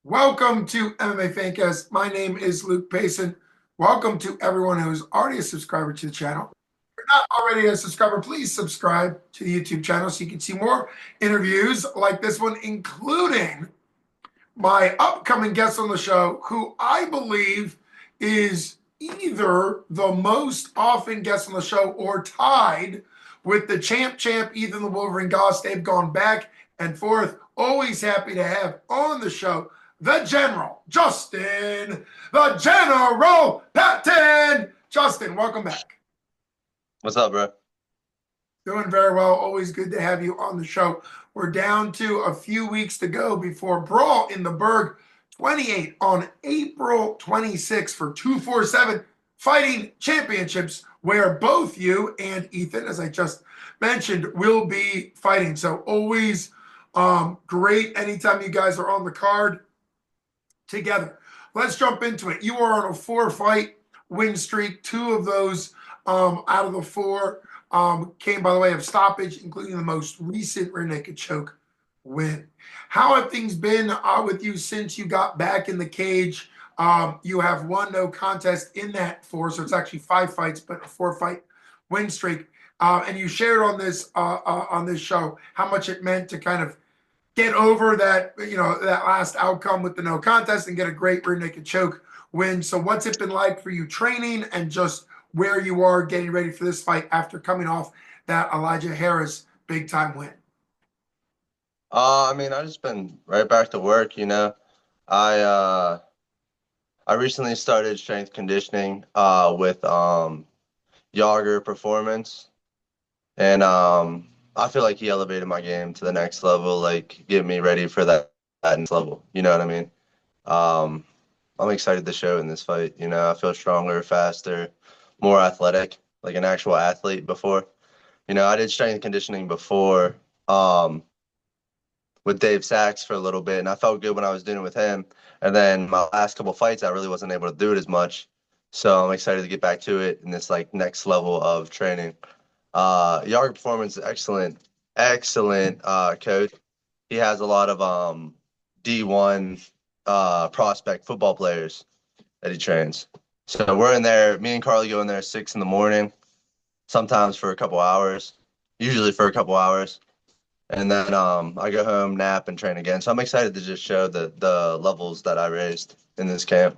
Welcome to MMA Fancast. My name is Luke Payson. Welcome to everyone who is already a subscriber to the channel. If you're not already a subscriber, please subscribe to the YouTube channel so you can see more interviews like this one, including my upcoming guest on the show, who I believe is either the most often guest on the show or tied with the champ, Ethan the Wolverine Goss. They've gone back and forth. Always happy to have on the show the General, Justin, the General Patton. Justin, welcome back. What's up, bro? Doing very well. Always good to have you on the show. We're down to a few weeks to go before Brawl in the Burgh 28 on April 26th for 247 Fighting Championships, where both you and Ethan, as I just mentioned, will be fighting. So always great anytime you guys are on the card together. Let's jump into it. You are on a 4-fight win streak. 2 of those out of the 4 came by the way of stoppage, including the most recent rear naked choke win. How have things been with you since you got back in the cage? You have 1 no contest in that 4, so it's actually 5 fights, but a 4-fight win streak. And you shared on this show how much it meant to kind of get over that, that last outcome with the no contest and get a great rear naked choke win. So what's it been like for you training and just where you are getting ready for this fight after coming off that Elijah Harris big time win? I just been right back to work, I recently started strength conditioning with Yager Performance, and I feel like he elevated my game to the next level, like getting me ready for that next level. You know what I mean? I'm excited to show in this fight. I feel stronger, faster, more athletic, like an actual athlete before. I did strength conditioning before with Dave Sachs for a little bit, and I felt good when I was doing it with him. And then my last couple of fights, I really wasn't able to do it as much. So I'm excited to get back to it in this like next level of training. Yager Performance, excellent coach. He has a lot of D1 prospect football players that he trains. So we're in there, me and Carly go in there at 6 in the morning, sometimes for a couple hours, usually for a couple hours. And then I go home, nap, and train again. So I'm excited to just show the levels that I raised in this camp,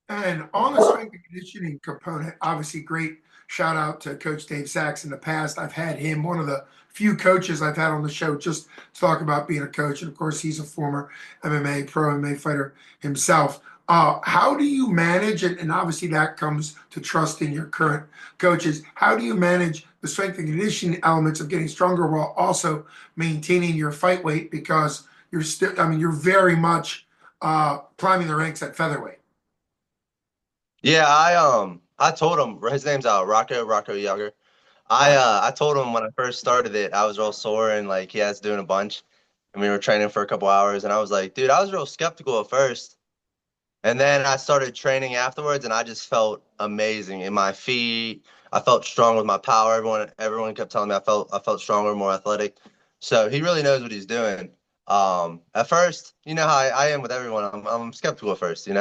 And on the strength and conditioning component, obviously great shout out to Coach Dave Sachs. In the past, I've had him, one of the few coaches I've had on the show, just to talk about being a coach. And of course, he's a former pro MMA fighter himself. How do you manage it? And obviously that comes to trusting your current coaches. How do you manage the strength and conditioning elements of getting stronger while also maintaining your fight weight? Because you're very much climbing the ranks at featherweight. Yeah, I told him, his name's Rocco Yager. I told him when I first started it, I was real sore and like he has doing a bunch, and we were training for a couple hours, and I was like, dude, I was real skeptical at first, and then I started training afterwards, and I just felt amazing in my feet. I felt strong with my power. Everyone kept telling me I felt stronger, more athletic. So he really knows what he's doing. At first, you know how I am with everyone. I'm skeptical at first, and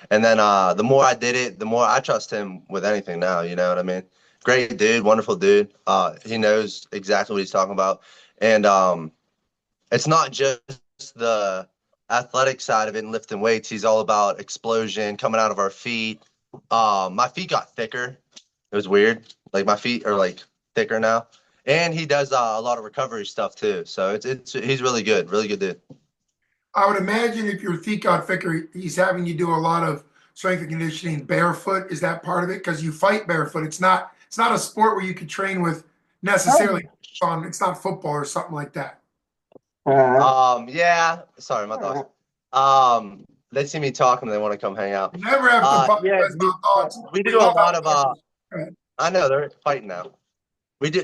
then the more I did it, the more I trust him with anything now. You know what I mean? Great dude, wonderful dude. He knows exactly what he's talking about, and it's not just the athletic side of it and lifting weights. He's all about explosion coming out of our feet. My feet got thicker. It was weird. Like my feet are like thicker now. And he does a lot of recovery stuff too. So he's really good dude. I would imagine if your feet got thicker, he's having you do a lot of strength and conditioning barefoot. Is that part of it? Because you fight barefoot. It's not a sport where you could train with necessarily on. It's not football or something like that. Yeah. Sorry, my thoughts. They see me talking, they want to come hang out. You never have to apologize about thoughts. We do a lot of I know they're fighting now. We do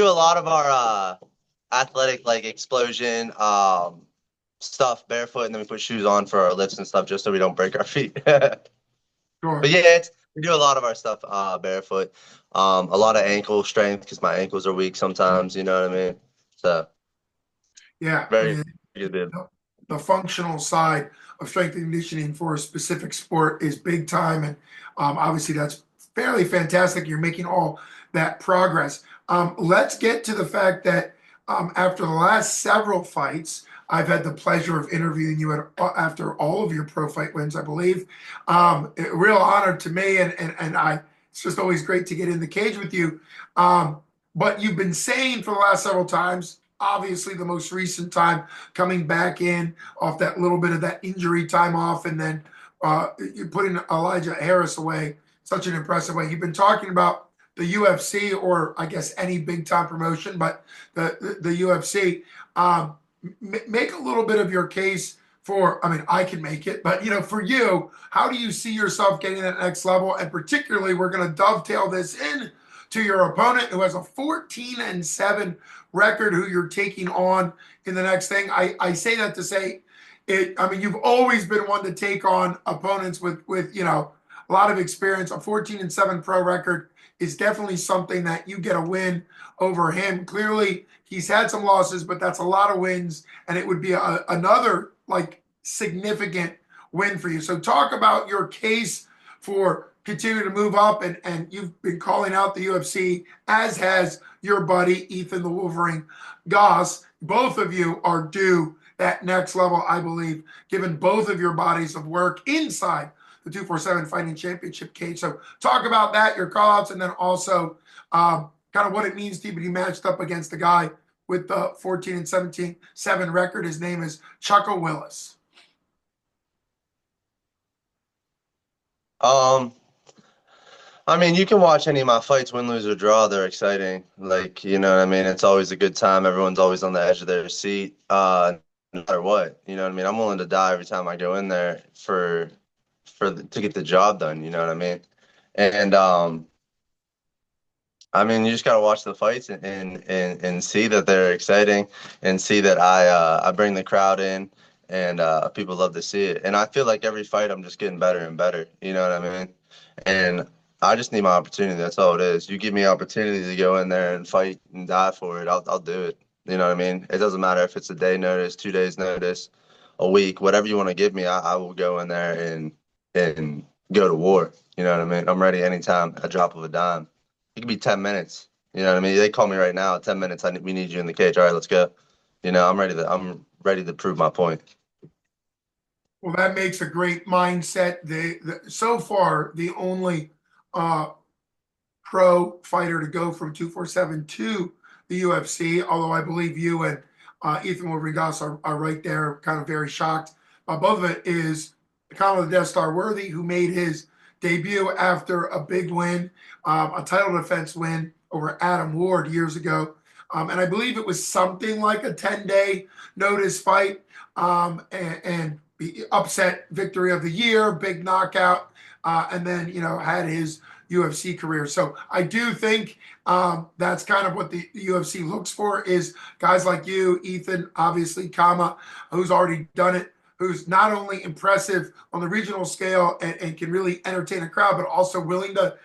a lot of our athletic like explosion stuff barefoot, and then we put shoes on for our lifts and stuff just so we don't break our feet. Sure. But yeah, we do a lot of our stuff barefoot. A lot of ankle strength because my ankles are weak sometimes. You know what I mean? So yeah, very good dude. the functional side of strength and conditioning for a specific sport is big time, and obviously that's fairly fantastic. You're making all that progress. Let's get to the fact that after the last several fights, I've had the pleasure of interviewing you after all of your pro fight wins, I believe. A real honor to me, and I. It's just always great to get in the cage with you. But you've been saying for the last several times, obviously the most recent time coming back in off that little bit of that injury time off, and then you're putting Elijah Harris away such an impressive way. You've been talking about the UFC, or I guess any big time promotion, but the UFC. Make a little bit of your case for, I mean, I can make it, but for you, how do you see yourself getting that next level? And particularly, we're going to dovetail this in to your opponent who has a 14-7 record, who you're taking on in the next thing. I say that to say it. I mean, you've always been one to take on opponents with a lot of experience. A 14-7 pro record is definitely something that you get a win over him. Clearly, he's had some losses, but that's a lot of wins, and it would be another significant win for you. So talk about your case for continuing to move up, and you've been calling out the UFC, as has your buddy Ethan the Wolverine Goss. Both of you are due that next level, I believe, given both of your bodies of work inside the 247 Fighting Championship cage. So talk about that, your call-outs, and then also kind of what it means to be matched up against a guy with the 14-7 record. His name is Chuka Willis. I mean, you can watch any of my fights, win, lose, or draw. They're exciting. You know what I mean? It's always a good time. Everyone's always on the edge of their seat, no matter what. You know what I mean? I'm willing to die every time I go in there to get the job done. You know what I mean? And I mean, you just gotta watch the fights and see that they're exciting, and see that I bring the crowd in, and people love to see it. And I feel like every fight I'm just getting better and better. You know what I mean? And I just need my opportunity. That's all it is. You give me opportunity to go in there and fight and die for it, I'll do it. You know what I mean? It doesn't matter if it's a day notice, 2 days notice, a week, whatever you want to give me, I will go in there and go to war. You know what I mean? I'm ready anytime, a drop of a dime. It could be 10 minutes. You know what I mean? They call me right now, 10 minutes. We need you in the cage. All right, let's go. I'm ready to prove my point. Well, that makes a great mindset. So far, the only pro fighter to go from 247 to the UFC, although I believe you and Ethan Rodriguez are right there, kind of very shocked. Above it is Conor the Death Star Worthy, who made his debut after a big win, a title defense win over Adam Ward years ago. And I believe it was something like a 10-day notice fight, and the upset victory of the year, big knockout, and then, had his UFC career. So I do think that's kind of what the UFC looks for, is guys like you, Ethan, obviously, Kama, who's already done it, who's not only impressive on the regional scale and can really entertain a crowd, but also willing to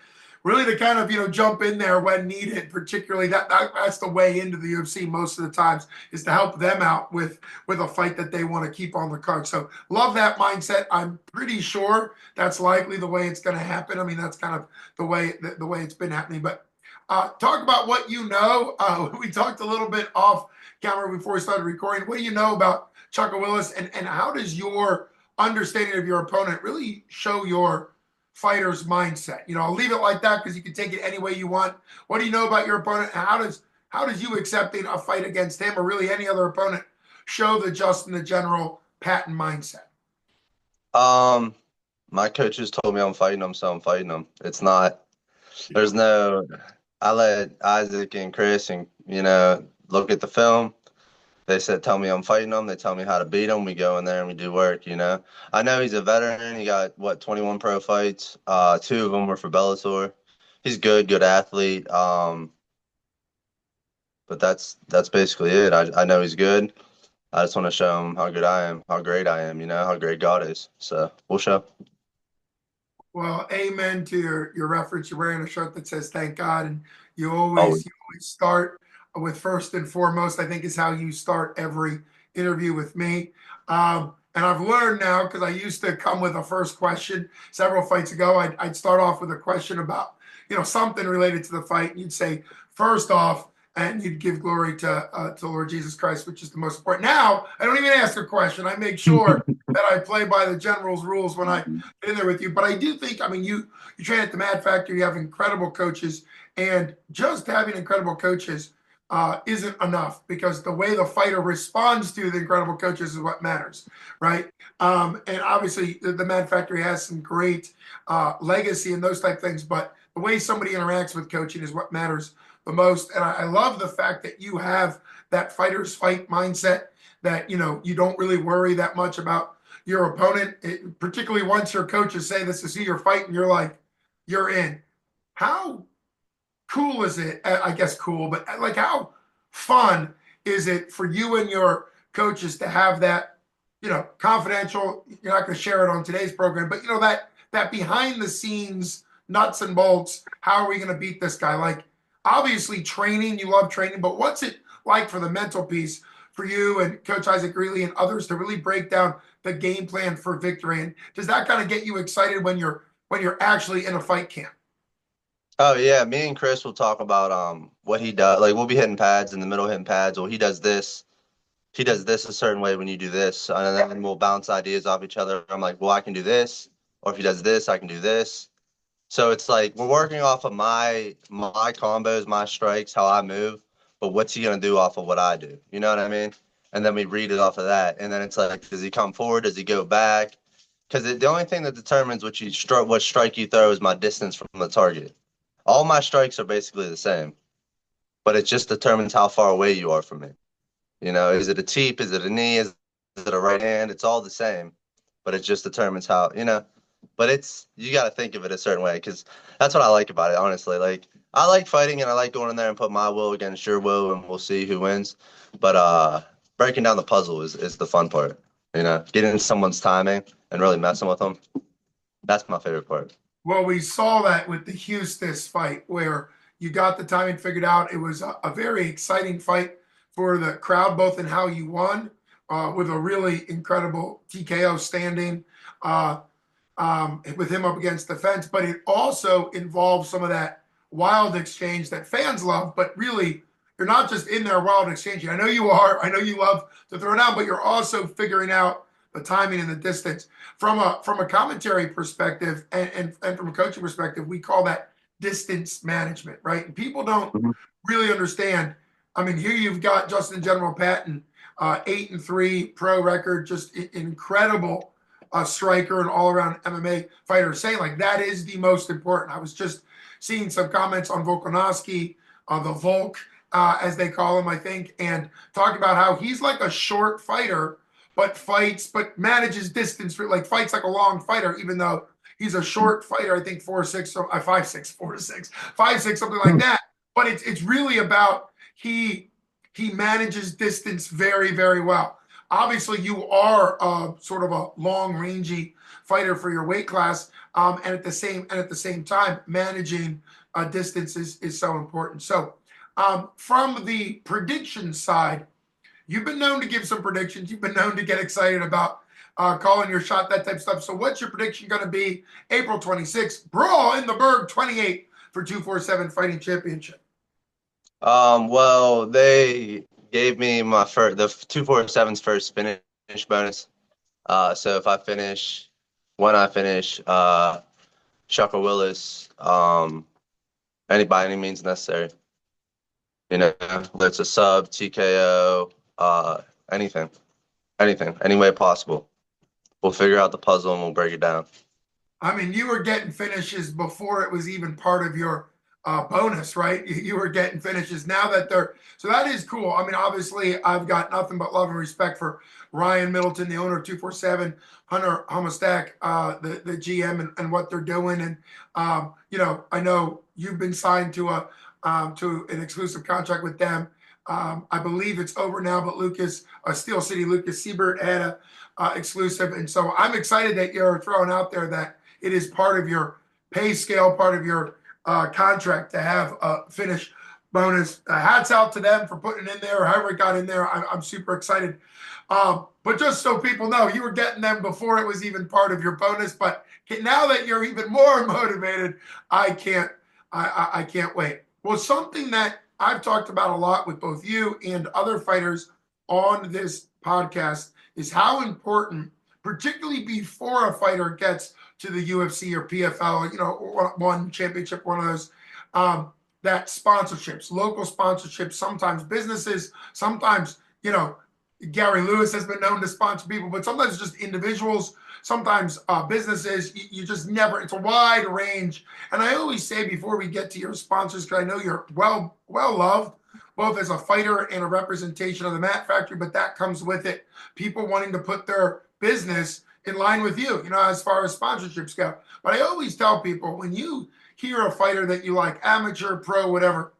kind of jump in there when needed. Particularly that's the way into the UFC most of the times, is to help them out with a fight that they want to keep on the card. So love that mindset. I'm pretty sure that's likely the way it's going to happen. I mean, that's kind of the way it's been happening. But talk about what you know. We talked a little bit off camera before we started recording. What do you know about Chuka Willis, and how does your understanding of your opponent really show your fighter's mindset? I'll leave it like that because you can take it any way you want. What do you know about your opponent, and how does you accepting a fight against him, or really any other opponent, show the Justin the General Patton mindset? My coaches told me I'm fighting him, so I'm fighting him. It's not. There's no. I let Isaac and Chris and look at the film. They said, tell me I'm fighting him. They tell me how to beat him. We go in there and we do work, I know he's a veteran. He got, 21 pro fights. 2 of them were for Bellator. He's good athlete. But that's basically it. I know he's good. I just want to show him how good I am, how great I am, how great God is. So we'll show. Well, amen to your reference. You're wearing a shirt that says "Thank God," and you always start with first and foremost. I think is how you start every interview with me. And I've learned now, because I used to come with a first question several fights ago. I'd start off with a question about, something related to the fight. And you'd say, first off, and you'd give glory to Lord Jesus Christ, which is the most important. Now, I don't even ask a question. I make sure that I play by the general's rules when I get in there with you. But I do think, you train at the Mad Factory, you have incredible coaches, and just having incredible coaches isn't enough, because the way the fighter responds to the incredible coaches is what matters, right? And obviously, the Mad Factory has some great legacy and those type things, but the way somebody interacts with coaching is what matters the most. And I love the fact that you have that fighter's fight mindset, that you don't really worry that much about your opponent, particularly once your coaches say this is who you're fighting, you're like, you're in. How cool is it? I guess cool, but like, how fun is it for you and your coaches to have that, confidential? You're not going to share it on today's program, but that behind the scenes nuts and bolts. How are we going to beat this guy? Like, obviously training, you love training, but what's it like for the mental piece for you and Coach Isaac Greeley and others to really break down the game plan for victory? And does that kind of get you excited when you're actually in a fight camp? Oh yeah, me and Chris will talk about what he does. Like we'll be hitting pads in the middle, hitting pads. Well, he does this. He does this a certain way when you do this, and then we'll bounce ideas off each other. I'm like, well, I can do this, or if he does this, I can do this. So it's like we're working off of my combos, my strikes, how I move. But what's he gonna do off of what I do? You know what I mean? And then we read it off of that, and then it's like, does he come forward? Does he go back? Because the only thing that determines what strike you throw is my distance from the target. All my strikes are basically the same, but it just determines how far away you are from it. Is it a teep? Is it a knee? Is it a right hand? It's all the same, but it just determines how, but you got to think of it a certain way, because that's what I like about it, honestly. Like, I like fighting and I like going in there and put my will against your will, and we'll see who wins. But breaking down the puzzle is the fun part, getting in someone's timing and really messing with them. That's my favorite part. Well, we saw that with the Hustis fight, where you got the timing figured out. It was a very exciting fight for the crowd, both in how you won with a really incredible TKO standing with him up against the fence, but it also involves some of that wild exchange that fans love. But really, you're not just in there wild exchanging. I know you are. I know you love to throw down, but you're also figuring out the timing and the distance. From a commentary perspective and from a coaching perspective, we call that distance management, right? And people don't really understand. I mean, here you've got Justin General Patton, 8-3 pro record, just incredible striker and all-around MMA fighter, saying like that is the most important. I was just seeing some comments on Volkanovski, the Volk, as they call him, I think, and talking about how he's like a short fighter, but manages distance, like fights like a long fighter, even though he's a short fighter. I think 4'6", 5'6", 4'6", 5'6", something like that. But it's really about he manages distance very, very well. Obviously, you are sort of a long rangey fighter for your weight class, and at the same time, managing distance is so important. So, from the prediction side, you've been known to give some predictions. You've been known to get excited about calling your shot, that type of stuff. So what's your prediction going to be April 26th? Brawl in the Burgh 28 for 247 Fighting Championship. Well, they gave me the 247's first finish bonus. So if I finish, when I finish, Chuka Willis, by any means necessary. Whether it's a sub, TKO, anything, any way possible. We'll figure out the puzzle and we'll break it down. I mean, you were getting finishes before it was even part of your bonus, right? You were getting finishes. Now that so that is cool. I mean, obviously, I've got nothing but love and respect for Ryan Middleton, the owner of 247, Hunter Homostack, the GM, and what they're doing. And I know you've been signed to an exclusive contract with them. I believe it's over now, but Steel City Lucas Siebert had a exclusive. And so I'm excited that you're throwing out there that it is part of your pay scale, part of your contract to have a finish bonus. Hats out to them for putting it in there, or however it got in there. I'm super excited But just so people know, you were getting them before it was even part of your bonus. But now that you're even more motivated, I can't, I can't wait. Well, something that I've talked about a lot with both you and other fighters on this podcast is how important, particularly before a fighter gets to the UFC or PFL, one championship, one of those, that sponsorships, local sponsorships, sometimes businesses, sometimes, Gary Lewis has been known to sponsor people, but sometimes just individuals, sometimes businesses. You just never, it's a wide range. And I always say before we get to your sponsors, because I know you're well loved, both as a fighter and a representation of the Mat Factory, but that comes with it. People wanting to put their business in line with you, as far as sponsorships go. But I always tell people, when you hear a fighter that you like, amateur, pro, whatever,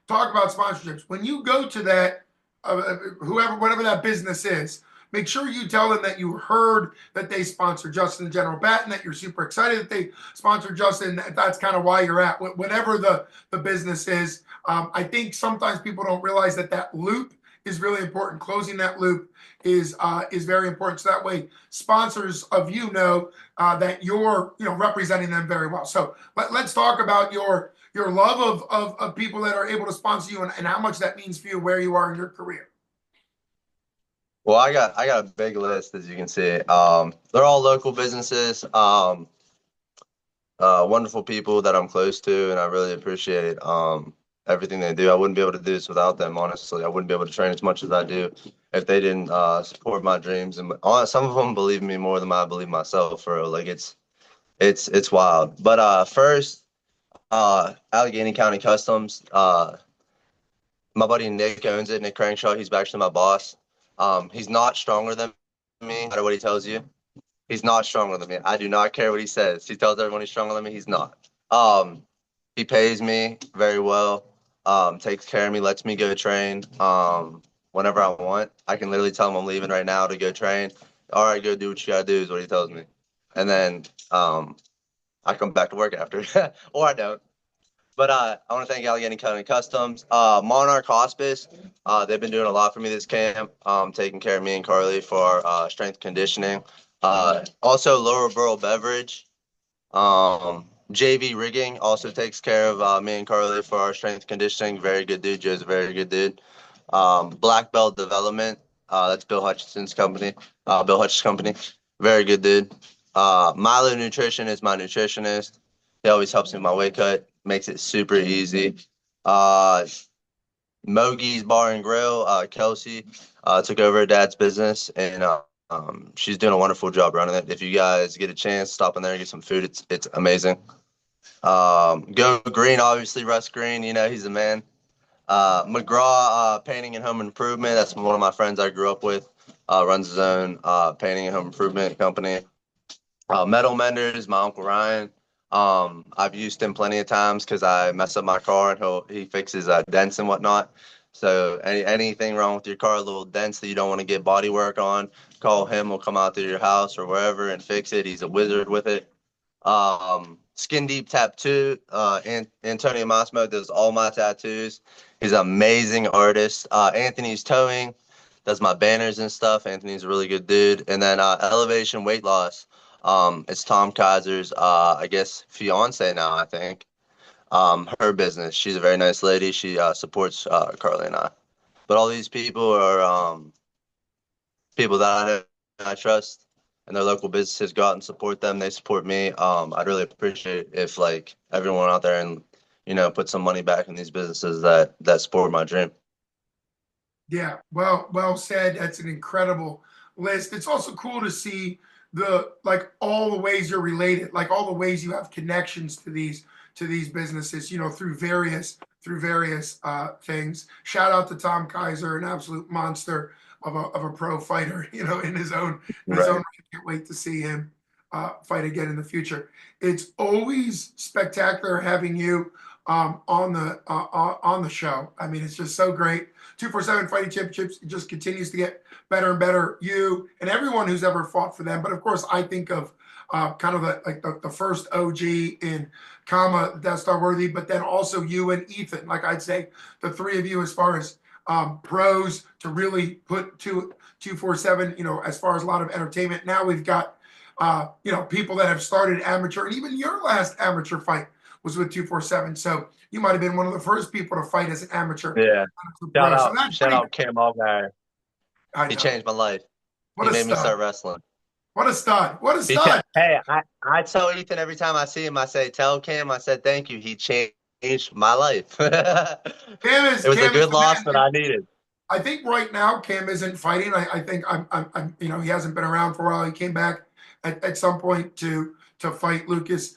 talk about sponsorships. When you go to that, whatever that business is, make sure you tell them that you heard that they sponsor Justin and General Patton, that you're super excited that they sponsor Justin. That's kind of why you're at whatever the business is. I think sometimes people don't realize that loop is really important. Closing that loop is very important. So that way sponsors of know that you're representing them very well. So let's talk about your love of people that are able to sponsor you and how much that means for you where you are in your career. Well, I got a big list, as you can see. They're all local businesses, wonderful people that I'm close to, and I really appreciate everything they do. I wouldn't be able to do this without them, honestly. I wouldn't be able to train as much as I do if they didn't support my dreams. And some of them believe in me more than I believe myself. For real. Like it's wild. But first, Allegheny County Customs. My buddy Nick owns it. Nick Crankshaw. He's actually my boss. He's not stronger than me, no matter what he tells you. He's not stronger than me. I do not care what he says. He tells everyone he's stronger than me. He's not. He pays me very well, takes care of me, lets me go train whenever I want. I can literally tell him I'm leaving right now to go train. All right, go do what you got to do is what he tells me. And then I come back to work after, or I don't. But I want to thank Allegheny County Customs, Monarch Hospice. They've been doing a lot for me this camp, taking care of me and Carly for our strength conditioning. Also, Lower Burgh Beverage. JV Rigging also takes care of me and Carly for our strength conditioning. Very good dude. Joe's a very good dude. Black Belt Development. That's Bill Hutchinson's company. Bill Hutchins' company. Very good dude. Milo Nutrition is my nutritionist. He always helps me with my weight cut. Makes it super easy. Mogi's Bar and Grill. Kelsey took over her dad's business, and she's doing a wonderful job running it. If you guys get a chance, stop in there and get some food. It's amazing. Go Green, obviously Russ Green. He's the man. McGraw Painting and Home Improvement. That's one of my friends I grew up with. Runs his own painting and home improvement company. Metal Menders, my Uncle Ryan. I've used him plenty of times because I mess up my car and he fixes dents and whatnot. So anything wrong with your car, little dents that you don't want to get body work on, call him. We'll come out to your house or wherever and fix it. He's a wizard with it. Skin Deep Tattoo. Antonio Massimo does all my tattoos. He's an amazing artist. Anthony's Towing does my banners and stuff. Anthony's a really good dude. And then Elevation Weight Loss. It's Tom Kaiser's, I guess, fiance now, I think. Her business. She's a very nice lady. She supports Carly and I. But all these people are people that I know and I trust, and their local businesses go out and support them. They support me. I'd really appreciate if everyone out there and put some money back in these businesses that support my dream. Yeah, well said. That's an incredible list. It's also cool to see all the ways you're related, all the ways you have connections to these businesses, through various things. Shout out to Tom Kaiser, an absolute monster of a pro fighter, in his own. Right. I can't wait to see him fight again in the future. It's always spectacular having you on the show. I mean, it's just so great. 247 Fighting Championships, it just continues to get better and better. You and everyone who's ever fought for them. But of course, I think of kind of the first OG in Death Star Worthy, but then also you and Ethan. I'd say the three of you, as far as pros to really put two 247, as far as a lot of entertainment. Now we've got, people that have started amateur, and even your last amateur fight was with 247. So you might have been one of the first people to fight as an amateur. Yeah. So that's Shout out Cam Allgaier. I He know. changed my life. What He a made me stud. start wrestling. What a stud. What a stud. Hey, I tell Ethan every time I see him, I say, tell Cam, I said, thank you. He changed my life. It was a Cam is good the loss man. that I needed. I think right now Cam isn't fighting. I think I'm he hasn't been around for a while. He came back at some point to fight Lucas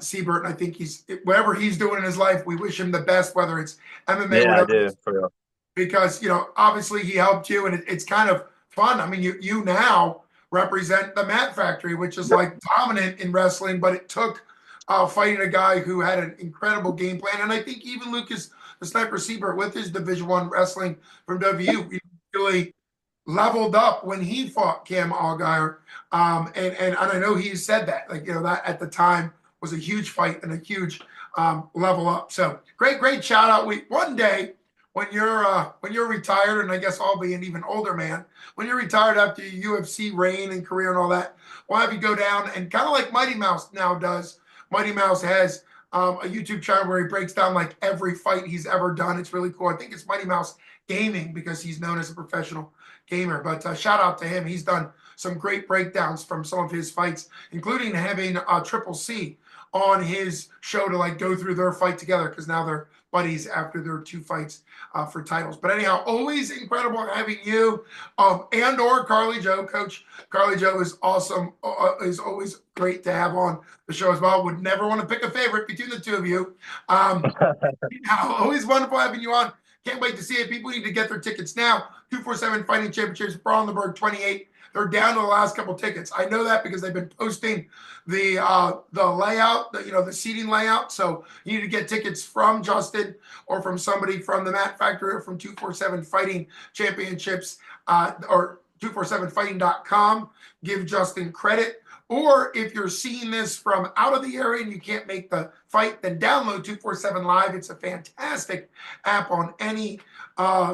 Siebert, and I think he's whatever he's doing in his life. We wish him the best, whether it's MMA, Yeah, I whatever. do, for real. Because obviously he helped you, and it's kind of fun. I mean, you now represent the Mat Factory, which is like dominant in wrestling, but it took fighting a guy who had an incredible game plan, and I think even Lucas the Sniper Siebert with his Division I wrestling from WU really leveled up when he fought Cam Allgaier, and I know he said that that at the time was a huge fight and a huge level up. So great shout out. One day when you're retired, and I guess I'll be an even older man, when you're retired after your UFC reign and career and all that, we'll have you go down and kind of like Mighty Mouse now does. Mighty Mouse has a YouTube channel where he breaks down like every fight he's ever done. It's really cool. I think it's Mighty Mouse Gaming because he's known as a professional gamer. But shout out to him. He's done some great breakdowns from some of his fights, including having Triple C on his show to like go through their fight together because now they're buddies after their 2 fights for titles. But anyhow, always incredible having you and or Carly Joe. Coach Carly Joe is awesome. Is always great to have on the show as well. Would never want to pick a favorite between the two of you. Always wonderful having you on. Can't wait to see it. People need to get their tickets now. 247 Fighting Championships Brawl in the Burgh 28. They're down to the last couple tickets. I know that because they've been posting the layout, the seating layout. So you need to get tickets from Justin or from somebody from the Mat Factory or from 247 Fighting Championships or 247fighting.com. Give Justin credit. Or if you're seeing this from out of the area and you can't make the fight, then download 247 Live. It's a fantastic app on any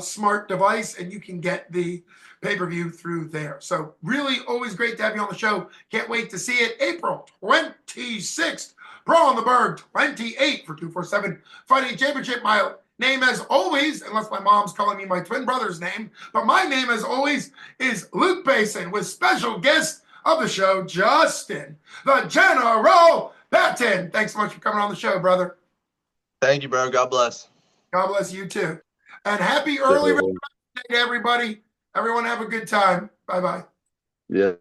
smart device, and you can get the pay-per-view through there. So really always great to have you on the show. Can't wait to see it. April 26th, Brawl in the Burgh 28 for 247 Fighting Championship. My name as always, unless my mom's calling me my twin brother's name, but my name as always is Luke Basin with special guest of the show, Justin, the General Patton. Thanks so much for coming on the show, brother. Thank you, bro. God bless. God bless you too. And happy early day to everybody. Everyone have a good time. Bye-bye. Yeah.